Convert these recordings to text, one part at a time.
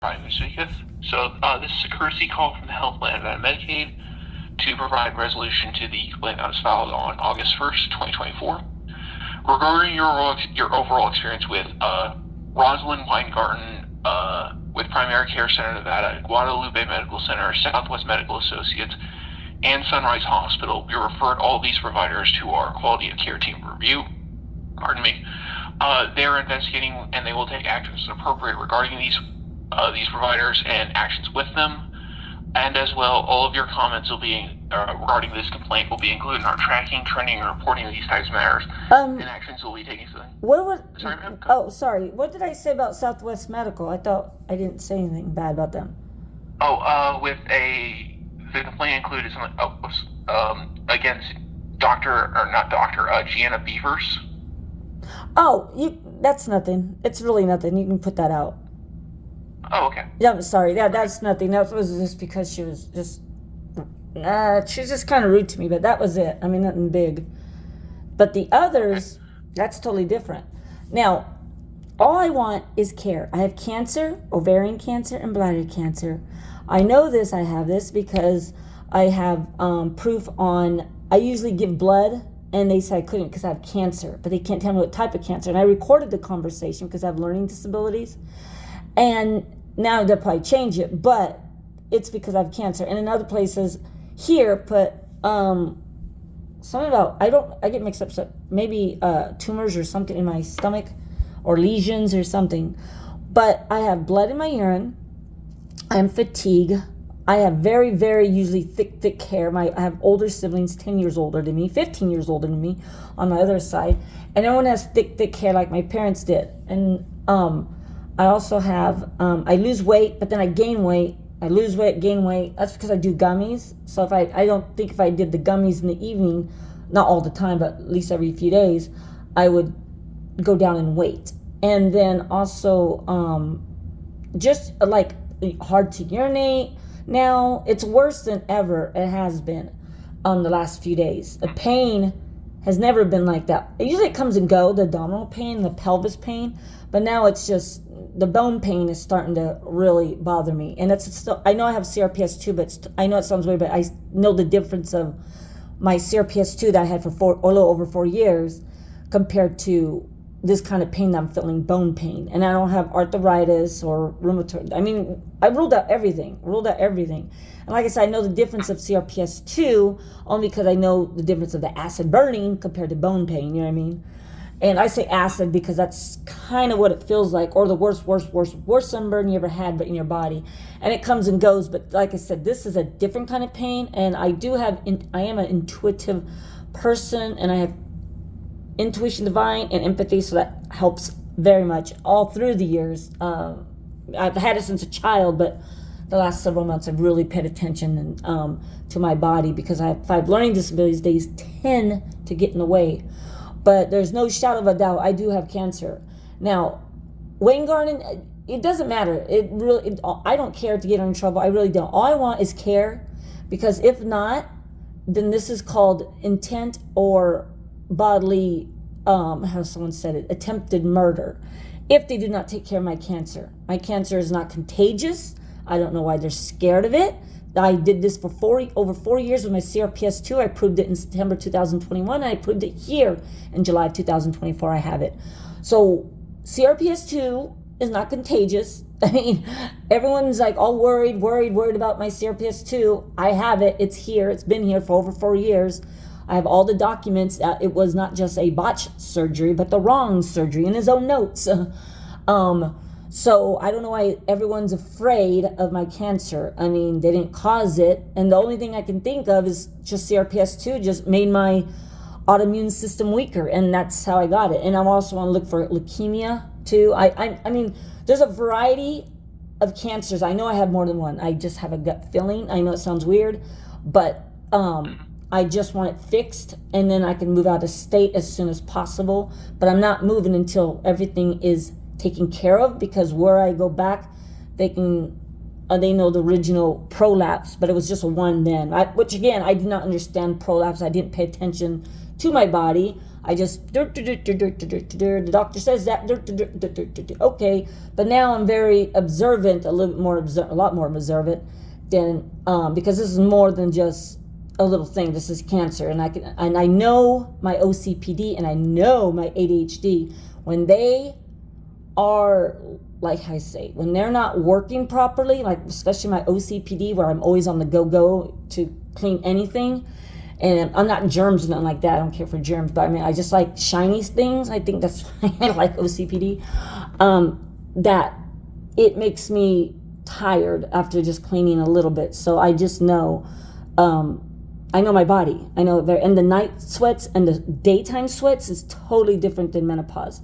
Hi, Mr. Smith. This is a courtesy call from the Health Plan of Medicaid to provide resolution to the complaint that was filed on August 1st, 2024, regarding your overall experience with Rosalind Weingarten with Primary Care Center Nevada, Guadalupe Medical Center, Southwest Medical Associates, and Sunrise Hospital. We referred all these providers to our quality of care team review. Pardon me. They're investigating and they will take actions appropriate regarding these providers and actions with them. And as well, all of your comments will be regarding this complaint will be included in our tracking, trending, and reporting of these types of matters. And actions will be taken. Sorry, ma'am. Oh, sorry. What did I say about Southwest Medical? I thought I didn't say anything bad about them. The complaint included something against Gianna Beavers. Oh, that's nothing. It's really nothing. You can put that out. Oh, okay. Yeah, I'm sorry. That's nothing. That was just because she was just kind of rude to me, but that was it. I mean, nothing big. But the others, that's totally different. Now, all I want is care. I have cancer, ovarian cancer, and bladder cancer. I know this. I have this because I have proof on. I usually give blood, and they say I couldn't because I have cancer, but they can't tell me what type of cancer. And I recorded the conversation because I have learning disabilities. And now they'll probably change it, but it's because I have cancer. And in other places here, put something about, I get mixed up, so maybe tumors or something in my stomach or lesions or something. But I have blood in my urine. I am fatigue. I have very, very usually thick hair. I have older siblings, 10 years older than me, 15 years older than me on my other side. And everyone has thick hair like my parents did. And I also have, I lose weight, but then I gain weight. I lose weight, gain weight. That's because I do gummies. So if I don't think if I did the gummies in the evening, not all the time, but at least every few days, I would go down in weight. And then also, just like hard to urinate. Now it's worse than ever it has been the last few days. The pain has never been like that. Usually it comes and go, the abdominal pain, the pelvis pain, but now it's just the bone pain is starting to really bother me. And it's still, I know I have CRPS2, but I know it sounds weird, but I know the difference of my CRPS2 that I had for a little over 4 years compared to this kind of pain that I'm feeling, bone pain. And I don't have arthritis or rheumatoid. I mean, I ruled out everything. And like I said, I know the difference of CRPS2 only because I know the difference of the acid burning compared to bone pain, you know what I mean? And I say acid because that's kind of what it feels like, or the worst sunburn you ever had, but in your body. And it comes and goes. But like I said, this is a different kind of pain. And I am an intuitive person, and I have intuition divine and empathy, so that helps very much all through the years. I've had it since a child, but the last several months I've really paid attention to my body because I have 5 learning disabilities. They tend to get in the way. But there's no shadow of a doubt, I do have cancer. Now, Weingarten, it doesn't matter. I don't care to get in trouble. I really don't. All I want is care, because if not, then this is called intent or bodily, how someone said it, attempted murder, if they do not take care of my cancer. My cancer is not contagious. I don't know why they're scared of it. I did this for over 4 years with my CRPS2. I proved it in September 2021, and I proved it here in July of 2024. I have it. So CRPS2 is not contagious. I mean, everyone's like all worried about my CRPS2. I have it. It's here. It's been here for over 4 years. I have all the documents that it was not just a botched surgery, but the wrong surgery in his own notes. So I don't know why everyone's afraid of my cancer. I mean, they didn't cause it. And the only thing I can think of is just CRPS2 just made my autoimmune system weaker. And that's how I got it. And I'm also want to look for leukemia too. I mean, there's a variety of cancers. I know I have more than one. I just have a gut feeling. I know it sounds weird, but I just want it fixed, and then I can move out of state as soon as possible. But I'm not moving until everything is taken care of, because where I go back, they know the original prolapse, but it was just a one then. Which again, I did not understand prolapse. I didn't pay attention to my body. I just, the doctor says that, okay. But now I'm very observant, a lot more observant than, because this is more than just a little thing. This is cancer, and I know my OCPD and I know my ADHD. When they are, like I say, when they're not working properly, like especially my OCPD, where I'm always on the go to clean anything, and I'm not germs or nothing like that. I don't care for germs, but I mean, I just like shiny things. I think that's why I like OCPD. That it makes me tired after just cleaning a little bit. So I just know, I know my body. I know and the night sweats and the daytime sweats is totally different than menopause.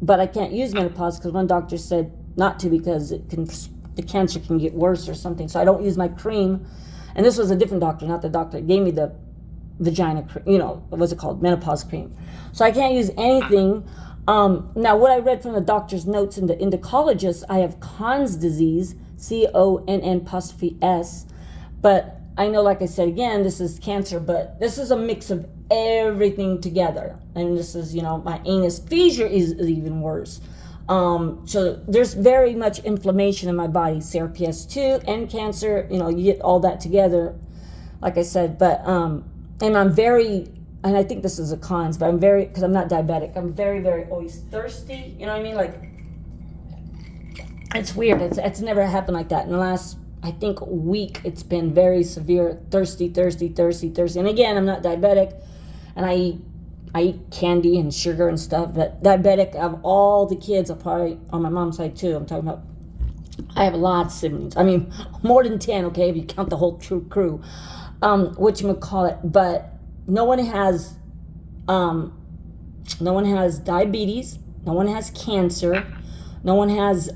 But I can't use menopause because one doctor said not to, because the cancer can get worse or something. So I don't use my cream. And this was a different doctor, not the doctor that gave me the vagina cream, what's it called, menopause cream. So I can't use anything. Now, what I read from the doctor's notes in the endocrinologist, I have Conn's disease, CONN''S. But I know, like I said again, this is cancer, but this is a mix of everything together. And this is, my anesthesia is even worse. So there's very much inflammation in my body, CRPS2 and cancer, you get all that together, like I said. But, and I'm very, and I think this is a cons, but because I'm not diabetic, I'm very, very always thirsty, you know what I mean? Like, it's weird. It's never happened like that. In the last, I think, week, it's been very severe, thirsty. And again, I'm not diabetic, and I eat candy and sugar and stuff, but diabetic of all the kids, are probably on my mom's side too. I'm talking about, I have a lot of siblings. I mean, more than 10, okay, if you count the whole crew. Whatchamacallit, but no one has diabetes, no one has cancer, no one has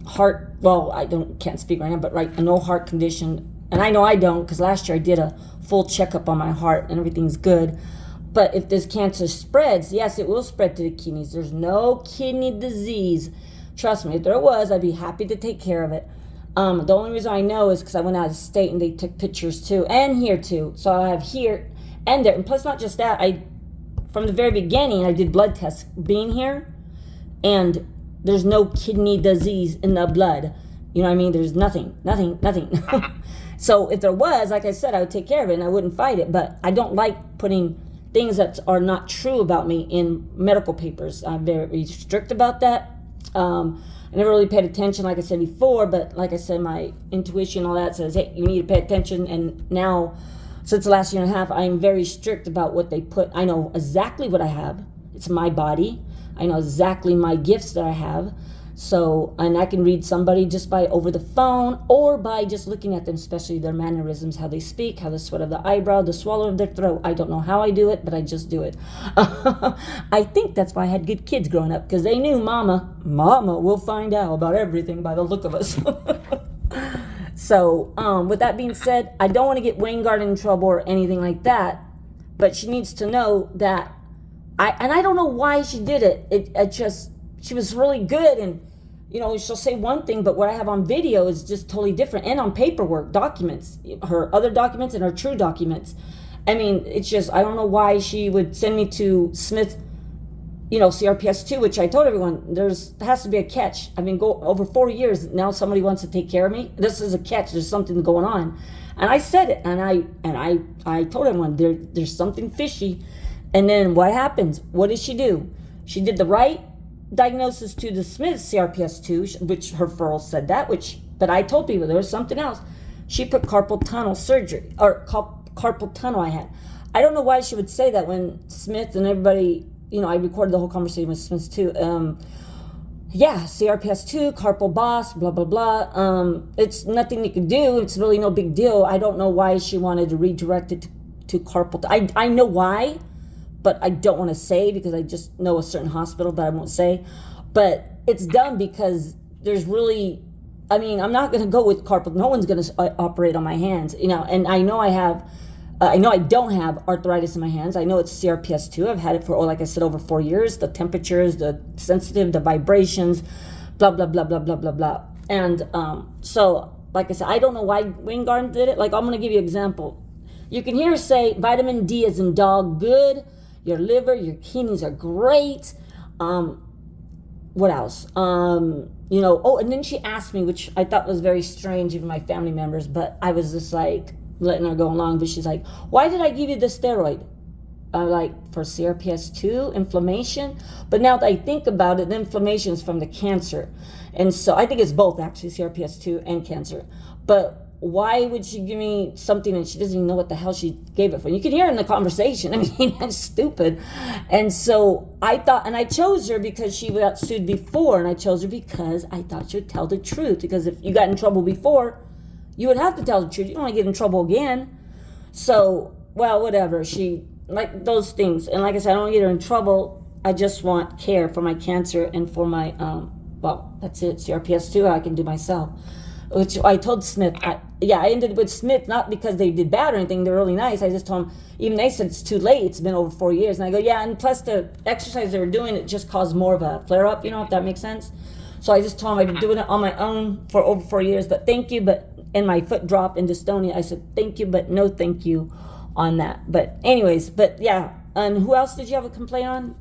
heart, well, can't speak right now, but no heart condition. And I know I don't, because last year I did a full checkup on my heart and everything's good. But if this cancer spreads, yes, it will spread to the kidneys. There's no kidney disease. Trust me, if there was, I'd be happy to take care of it. The only reason I know is because I went out of state and they took pictures too, and here too. So I have here and there. And plus, not just that, from the very beginning, I did blood tests being here, and there's no kidney disease in the blood. You know what I mean? There's nothing. So if there was, like I said, I would take care of it and I wouldn't fight it. But I don't like putting things that are not true about me in medical papers. I'm very strict about that. I never really paid attention, like I said before, but like I said, my intuition, all that says, hey, you need to pay attention. And now, since the last year and a half, I am very strict about what they put. I know exactly what I have. It's my body. I know exactly my gifts that I have. So, and I can read somebody just by over the phone or by just looking at them, especially their mannerisms, how they speak, how the sweat of the eyebrow, the swallow of their throat. I don't know how I do it, but I just do it. I think that's why I had good kids growing up, because they knew mama will find out about everything by the look of us. So, with that being said, I don't want to get Wayne Garden in trouble or anything like that, but she needs to know that I don't know why she did it. She was really good, and she'll say one thing, but what I have on video is just totally different, and on paperwork, documents, her other documents and her true documents. I mean, it's just, I don't know why she would send me to Smith, CRPS2, which I told everyone, there has to be a catch. I mean, go over 4 years, now somebody wants to take care of me. This is a catch. There's something going on. And I said it, and I told everyone, there's something fishy. And then what happens? What did she do? She did the right diagnosis to the Smith CRPS2, which her referral said that, but I told people there was something else. She put carpal tunnel surgery, or carpal tunnel I had. I don't know why she would say that when Smith and everybody, I recorded the whole conversation with Smith too. CRPS2, carpal boss, blah, blah, blah. It's nothing you can do. It's really no big deal. I don't know why she wanted to redirect it to carpal. I know why, but I don't want to say, because I just know a certain hospital, but I won't say. But it's done because there's really, I'm not going to go with carpal. No one's going to operate on my hands, and I know I don't have arthritis in my hands. I know it's CRPS2. I've had it for, like I said, over 4 years. The temperatures, the sensitive, the vibrations, blah, blah, blah, blah, blah, blah, blah. And so, like I said, I don't know why Wayne Garden did it. Like, I'm going to give you an example. You can hear her say vitamin D as in dog, good. your liver, your kidneys are great. What else? And then she asked me, which I thought was very strange, even my family members, but I was just like letting her go along. But she's like, why did I give you the steroid? For CRPS2, inflammation. But now that I think about it, the inflammation is from the cancer. And so I think it's both, actually, CRPS2 and cancer. But why would she give me something and she doesn't even know what the hell she gave it for? You can hear it in the conversation. I mean, that's stupid. And so I thought, and I chose her because she got sued before, and I chose her because I thought she would tell the truth. Because if you got in trouble before, you would have to tell the truth. You don't want to get in trouble again. So, well, whatever. She, like those things. And like I said, I don't want to get her in trouble. I just want care for my cancer and for my, that's it, CRPS2, I can do myself. Which I told Smith, I ended with Smith, not because they did bad or anything, they're really nice. I just told them, even they said it's too late, it's been over 4 years. And I go, yeah, and plus the exercise they were doing, it just caused more of a flare-up, if that makes sense. So I just told them I've been doing it on my own for over 4 years, but thank you, and my foot dropped in dystonia. I said, thank you, but no thank you on that. But anyways, and who else did you have a complaint on?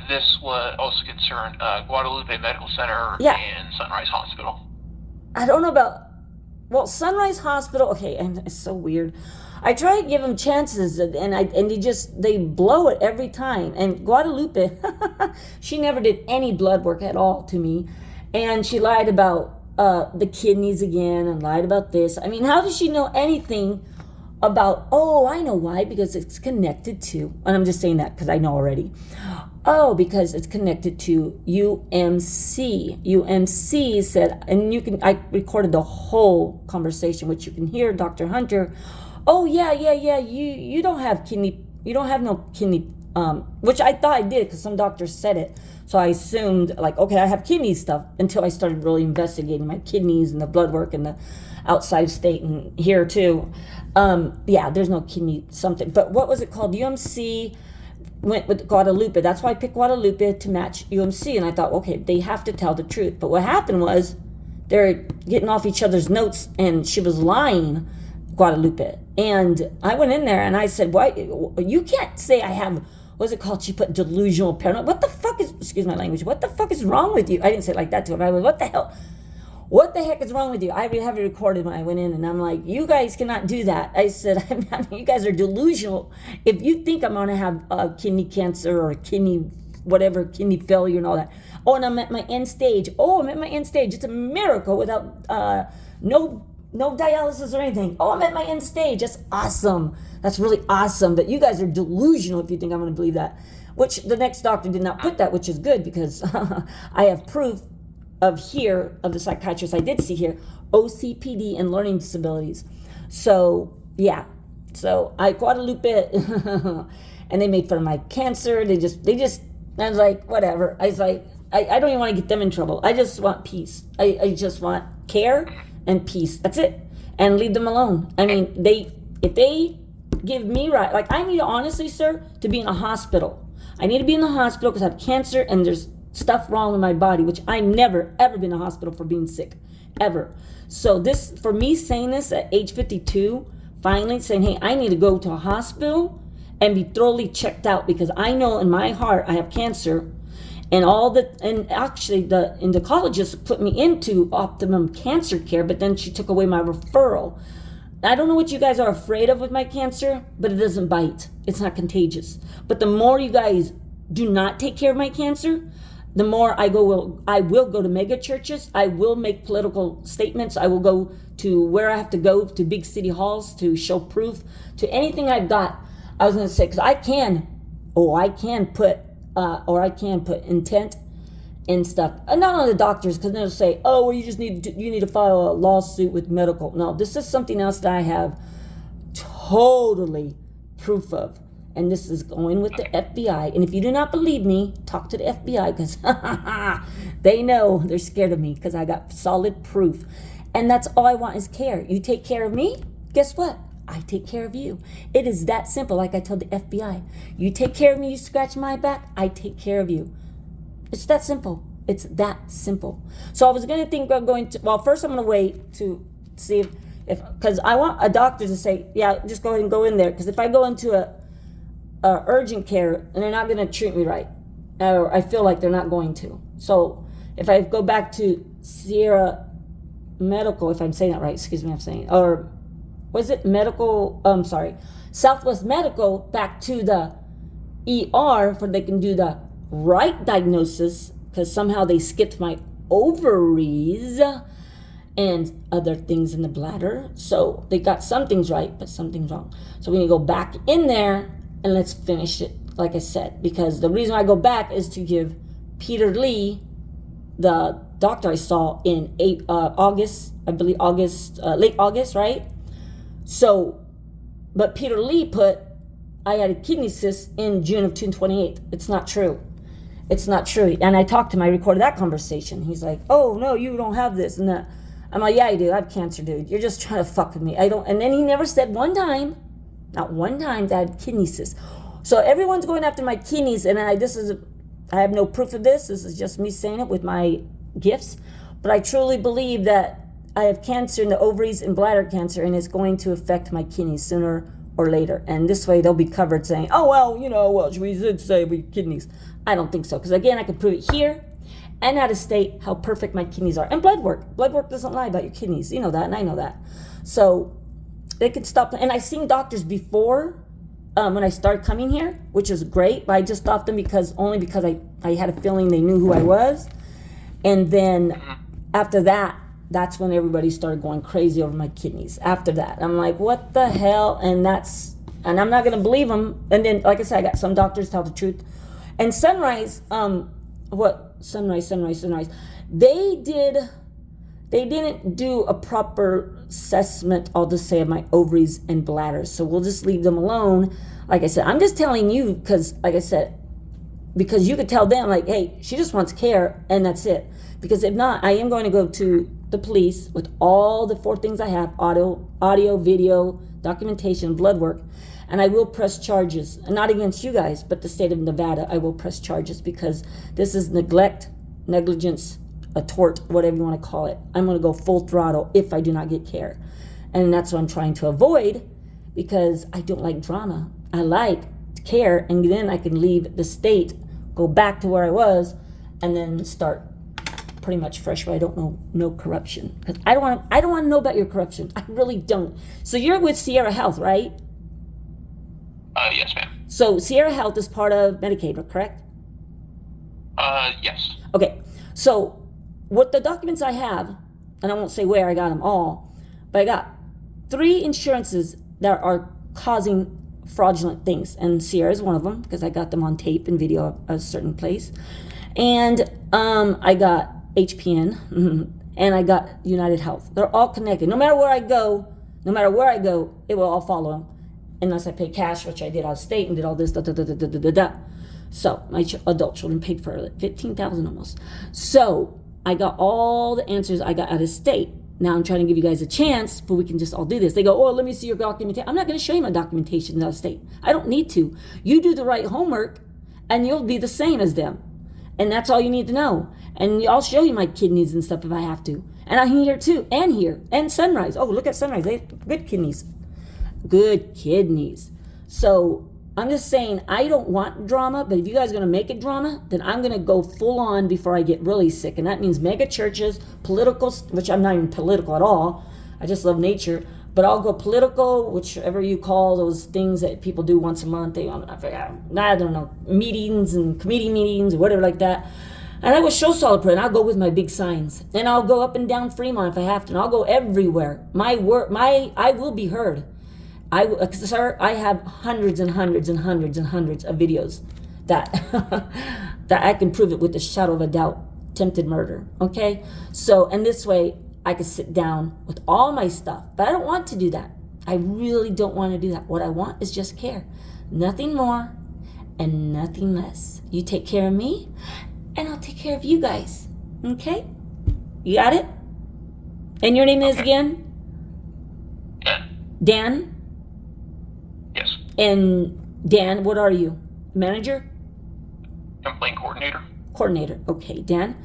This was also concerned Guadalupe Medical Center and Sunrise Hospital. I don't know about, Sunrise Hospital, okay, and it's so weird. I try to give them chances, and they blow it every time. And Guadalupe, she never did any blood work at all to me. And she lied about the kidneys again and lied about this. I mean, how does she know anything about, I know why, because it's connected to, and I'm just saying that because I know already. Because it's connected to UMC. UMC said, and I recorded the whole conversation, which you can hear, Dr. Hunter. You don't have no kidney, which I thought I did because some doctors said it. So I assumed, okay, I have kidney stuff until I started really investigating my kidneys and the blood work and the outside state and here too. There's no kidney something. But what was it called? UMC went with Guadalupe. That's why I picked Guadalupe to match UMC. And I thought, okay, they have to tell the truth. But what happened was they're getting off each other's notes and she was lying, Guadalupe. And I went in there and I said, why? You can't say I have, what's it called? She put delusional paranoia. What the fuck is, excuse my language, what the fuck is wrong with you? I didn't say it like that to her, but I was, what the hell? What the heck is wrong with you? I have it recorded when I went in, and I'm like, you guys cannot do that. I said, you guys are delusional. If you think I'm going to have kidney cancer or kidney failure and all that. And I'm at my end stage. I'm at my end stage. It's a miracle without no dialysis or anything. I'm at my end stage. That's awesome. That's really awesome. But you guys are delusional if you think I'm going to believe that. Which the next doctor did not put that, which is good because I have proof of the psychiatrist I did see here, OCPD and learning disabilities. So, yeah. So, Guadalupe, and they made fun of my cancer. They just, I was like, whatever. I was like, I don't even want to get them in trouble. I just want peace. I just want care and peace. That's it. And leave them alone. I mean, if they give me right, I need, honestly, sir, to be in a hospital. I need to be in the hospital because I have cancer and there's stuff wrong with my body, which I never ever been in a hospital for being sick, ever. So this, for me saying this at age 52, finally saying, hey, I need to go to a hospital and be thoroughly checked out because I know in my heart I have cancer, and actually the endocrinologist put me into Optimum Cancer Care, but then she took away my referral. I don't know what you guys are afraid of with my cancer, but it doesn't bite. It's not contagious. But the more you guys do not take care of my cancer, the more I will go to mega churches. I will make political statements. I will go to where I have to go to big city halls to show proof to anything I've got. I was going to say, because I can put intent in stuff. And not on the doctors, because they'll say, you need to file a lawsuit with medical. No, this is something else that I have totally proof of. And this is going with the FBI. And if you do not believe me, talk to the FBI because they know they're scared of me because I got solid proof. And that's all I want is care. You take care of me, guess what? I take care of you. It is that simple, like I told the FBI. You take care of me, you scratch my back, I take care of you. It's that simple. It's that simple. So I was going to think of going to, first I'm going to wait to see if because I want a doctor to say, yeah, just go ahead and go in there. Because if I go into urgent care, and they're not going to treat me right, or I feel like they're not going to. So if I go back to Sierra Medical, if I'm saying that right, excuse me, I'm saying, or was it medical? Sorry, Southwest Medical, back to the ER for they can do the right diagnosis, because somehow they skipped my ovaries and other things in the bladder. So they got some things right, but some things wrong. So we need to go back in there and let's finish it, like I said, because the reason I go back is to give Peter Lee, the doctor I saw in August, I believe late August, right? So, but Peter Lee put I had a kidney cyst in June of 2028. It's not true. It's not true. And I talked to him, I recorded that conversation. He's like, oh, no, you don't have this and that. I'm like, yeah, I do. I have cancer, dude. You're just trying to fuck with me. I don't. And then he never said one time, not one time, that I had kidney cyst. So everyone's going after my kidneys, and I have no proof of this. This is just me saying it with my gifts. But I truly believe that I have cancer in the ovaries and bladder cancer, and it's going to affect my kidneys sooner or later. And this way they'll be covered saying, oh, well, we did say we kidneys. I don't think so. Because again, I can prove it here and out of state how perfect my kidneys are. And blood work. Blood work doesn't lie about your kidneys. You know that, and I know that. So they can stop. And I've seen doctors before when I started coming here, which is great. But I just stopped them because I had a feeling they knew who I was. And then after that, that's when everybody started going crazy over my kidneys. After that, I'm like, what the hell? And I'm not going to believe them. And then, like I said, I got some doctors tell the truth. And Sunrise, Sunrise. They didn't do a proper assessment, I'll just say, of my ovaries and bladder. So we'll just leave them alone. Like I said, I'm just telling you because, like I said, because you could tell them, like, hey, she just wants care, and that's it. Because if not, I am going to go to the police with all the 4 things I have: audio, video, documentation, blood work, and I will press charges. And not against you guys, but the state of Nevada, I will press charges because this is neglect, negligence, a tort, whatever you want to call it. I'm going to go full throttle if I do not get care. And that's what I'm trying to avoid because I don't like drama. I like care, and then I can leave the state, go back to where I was, and then start pretty much fresh where I don't know no corruption. Because I don't want to know about your corruption. I really don't. So you're with Sierra Health, right? Yes, ma'am. So Sierra Health is part of Medicaid, correct? Yes. Okay. So what the documents I have, and I won't say where I got them all, but I got 3 insurances that are causing fraudulent things, and Sierra is one of them because I got them on tape and video of a certain place. And I got HPN, and I got United Health. They're all connected. No matter where I go, it will all follow them, unless I pay cash, which I did out of state and did all this. So my adult children paid for it, $15,000 almost. So I got all the answers I got out of state. Now I'm trying to give you guys a chance, but we can just all do this. They go, oh, let me see your documentation. I'm not going to show you my documentation out of state. I don't need to. You do the right homework, and you'll be the same as them. And that's all you need to know. And I'll show you my kidneys and stuff if I have to. And I'm here too, and Sunrise. Oh, look at Sunrise. They have good kidneys. Good kidneys. So I'm just saying, I don't want drama, but if you guys are going to make it drama, then I'm going to go full on before I get really sick. And that means mega churches, political, which I'm not even political at all. I just love nature. But I'll go political, whichever you call those things that people do once a month. I don't know, meetings and committee meetings or whatever like that. And I will show solid prayer, and I'll go with my big signs. And I'll go up and down Fremont if I have to. And I'll go everywhere. I will be heard. Sir, I have hundreds and hundreds and hundreds and hundreds of videos that that I can prove it with a shadow of a doubt. Attempted murder. Okay? So, and this way, I could sit down with all my stuff, but I don't want to do that. I really don't want to do that. What I want is just care. Nothing more and nothing less. You take care of me, and I'll take care of you guys. Okay? You got it? And your name is again? Dan? Yes. And Dan, what are you? Manager? Complaint coordinator. Coordinator. Okay, Dan.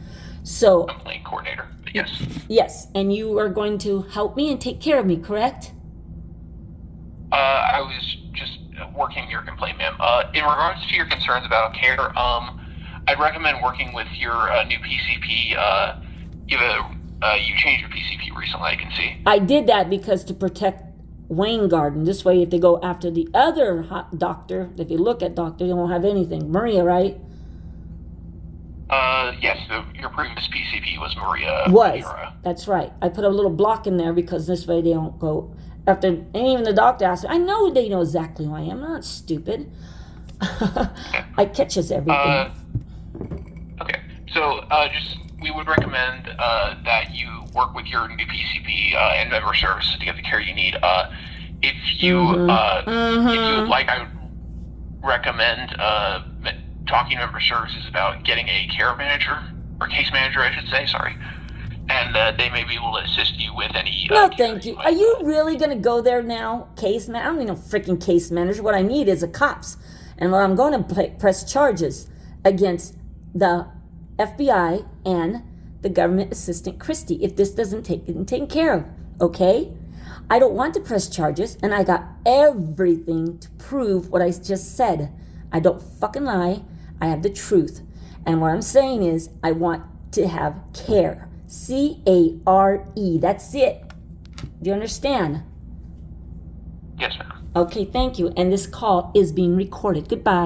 So, Complaint coordinator. Yes. Yes, and you are going to help me and take care of me, correct? I was just working your complaint, ma'am. in regards to your concerns about care, I'd recommend working with your new PCP. You changed your PCP recently, I can see. I did that because to protect Wayne Garden. This way, if they go after the other doctor, if you look at doctor, they won't have anything. Maria, right? Yes, your previous PCP was Maria. Was. Ventura. That's right. I put a little block in there because this way they don't go after. And even the doctor asked me, I know they know exactly who I am. I'm not stupid. I catches everything. Okay. So, we would recommend that you work with your new PCP and member services to get the care you need. If you would like, I would recommend talking to member services about getting a care manager or case manager, I should say. Sorry, and they may be able to assist you with any. No, thank you. Are you really going to go there now? Case man? I don't need no freaking case manager. What I need is a cops. And what I'm going to press charges against the FBI and the government assistant Christie if this doesn't take it taken care of, okay? I don't want to press charges, and I got everything to prove what I just said. I don't fucking lie. I have the truth. And what I'm saying is I want to have care. C-A-R-E. That's it. Do you understand? Yes, ma'am. Okay, thank you. And this call is being recorded. Goodbye.